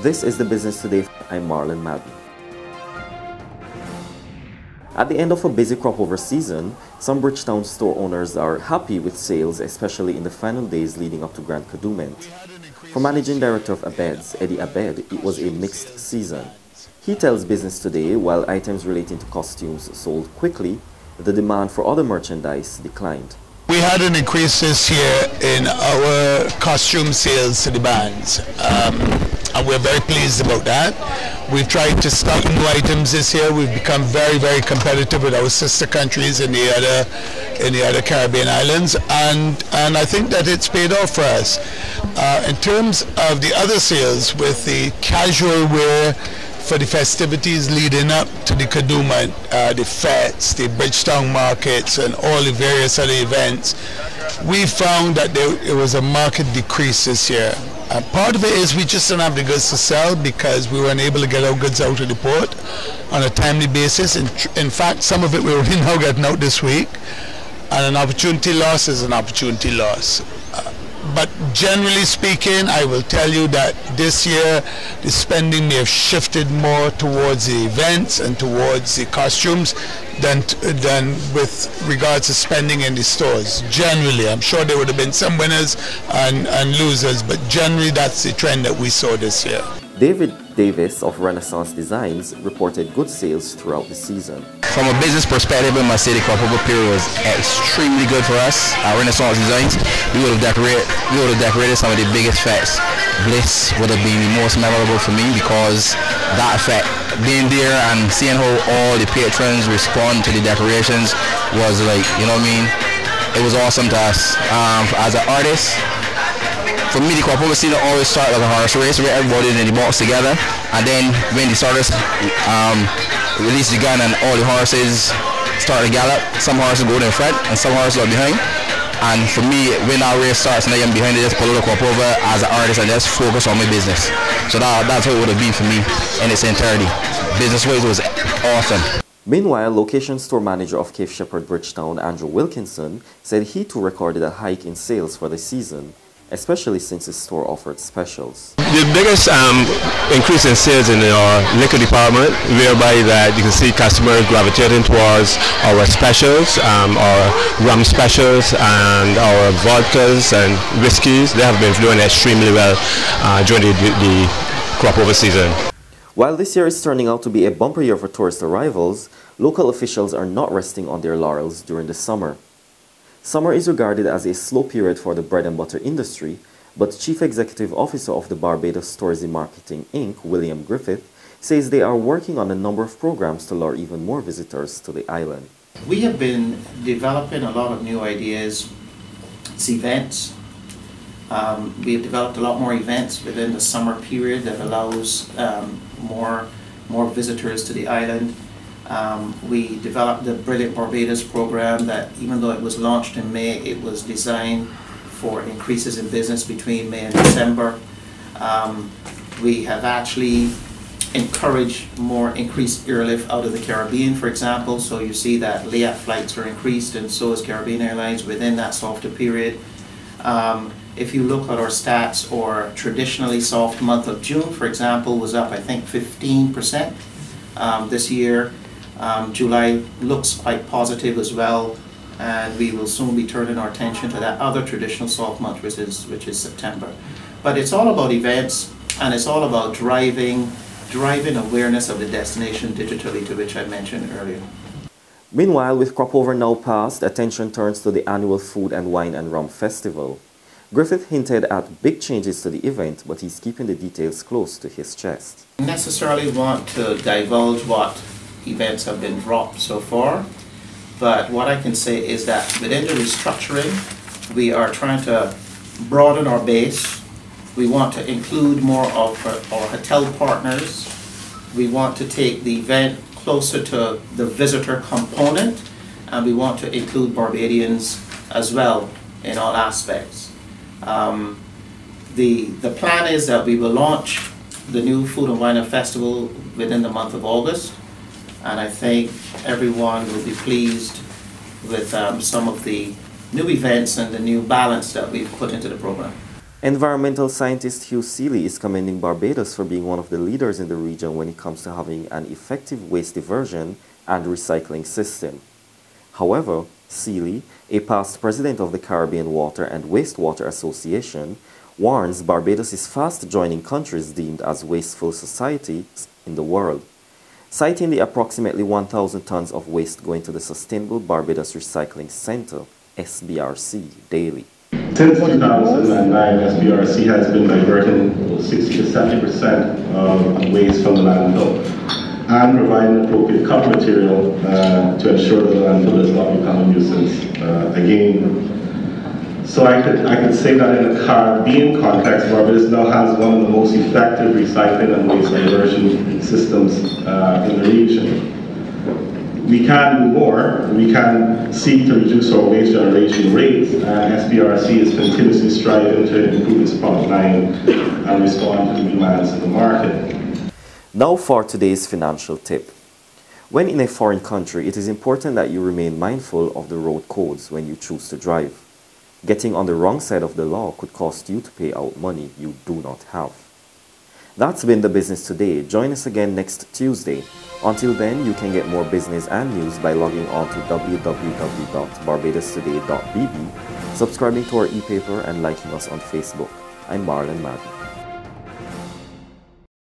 This is the Business Today. I'm Marlon Madden. At the end of a busy crop over season, some Bridgestone store owners are happy with sales, especially in the final days leading up to Grand Kadooment. For Managing Director of Abed's, Eddie Abed, it was a mixed season. He tells Business Today while items relating to costumes sold quickly, the demand for other merchandise declined. We had an increase this year in our costume sales to the bands, and we're very pleased about that. We've tried to stock new items this year. We've become very, very competitive with our sister countries in the other Caribbean islands, and I think that it's paid off for us. In terms of the other sales, with the casual wear for the festivities leading up to the Kadooment, the fetes, the Bridgestone markets, and all the various other events, we found that there was a market decrease this year. Part of it is we just don't have the goods to sell because we weren't able to get our goods out of the port on a timely basis. In fact, some of it we're only now getting out this week, and an opportunity loss is an opportunity loss. But generally speaking, I will tell you that this year the spending may have shifted more towards the events and towards the costumes than with regards to spending in the stores. Generally, I'm sure there would have been some winners and losers, but generally that's the trend that we saw this year. David Davis of Renaissance Designs reported good sales throughout the season. From a business perspective, I must say the crop over period was extremely good for us at Renaissance Designs. We would have decorated some of the biggest fetes. Bliss would have been the most memorable for me because that effect, being there and seeing how all the patrons respond to the decorations was like, you know what I mean? It was awesome to us. As an artist, for me, the crop over season always started like a horse race where everybody in the box together, and then when the starters release the gun and all the horses start to gallop, some horses go in front and some horses are behind. And for me, when that race starts and I am behind it, just pull the crop over as an artist and just focus on my business. So that's how it would have been for me in its entirety. Business-wise, it was awesome. Meanwhile, location store manager of Cape Shepherd Bridgestone, Andrew Wilkinson, said he too recorded a hike in sales for the season, especially since his store offered specials. The biggest increase in sales in our liquor department, whereby that you can see customers gravitating towards our specials, our rum specials and our vodkas and whiskeys. They have been flowing extremely well during the crop over season. While this year is turning out to be a bumper year for tourist arrivals, local officials are not resting on their laurels during the summer. Summer is regarded as a slow period for the bread and butter industry, but Chief Executive Officer of the Barbados Tourism Marketing Inc., William Griffith, says they are working on a number of programs to lure even more visitors to the island. We have been developing a lot of new ideas. It's events. We have developed a lot more events within the summer period that allows more visitors to the island. We developed the Brilliant Barbados program that, even though it was launched in May, it was designed for increases in business between May and December. We have actually encouraged more increased airlift out of the Caribbean, for example. So you see that layup flights are increased, and so is Caribbean Airlines within that softer period. If you look at our stats, our traditionally soft month of June, for example, was up, I think, 15% this year. July looks quite positive as well, and we will soon be turning our attention to that other traditional soft month, which is September. But it's all about events, and it's all about driving awareness of the destination digitally, to which I mentioned earlier. Meanwhile, with crop over now past, attention turns to the annual Food and Wine and Rum Festival. Griffith hinted at big changes to the event, but he's keeping the details close to his chest. I don't necessarily want to divulge what events have been dropped so far, but what I can say is that within the restructuring, we are trying to broaden our base. We want to include more of our hotel partners. We want to take the event closer to the visitor component, and we want to include Barbadians as well in all aspects. The plan is that we will launch the new Food and Wine Festival within the month of August, and I think everyone will be pleased with some of the new events and the new balance that we've put into the program. Environmental scientist Hugh Seeley is commending Barbados for being one of the leaders in the region when it comes to having an effective waste diversion and recycling system. However, Seeley, a past president of the Caribbean Water and Wastewater Association, warns Barbados is fast joining countries deemed as wasteful societies in the world, citing the approximately 1,000 tons of waste going to the Sustainable Barbados Recycling Center, SBRC, daily. Since 2009, SBRC has been diverting 60 to 70% of waste from the landfill and providing appropriate cover material to ensure that the landfill does not become a nuisance again. So I could say that in a Caribbean context, Barbados now has one of the most effective recycling and waste diversion systems in the region. We can do more. We can seek to reduce our waste generation rates, and SBRC is continuously striving to improve its product line and respond to the demands in the market. Now for today's financial tip. When in a foreign country, it is important that you remain mindful of the road codes when you choose to drive. Getting on the wrong side of the law could cost you to pay out money you do not have. That's been the business today. Join us again next Tuesday. Until then, you can get more business and news by logging on to www.barbadostoday.bb, subscribing to our e-paper, and liking us on Facebook. I'm Marlon Madden.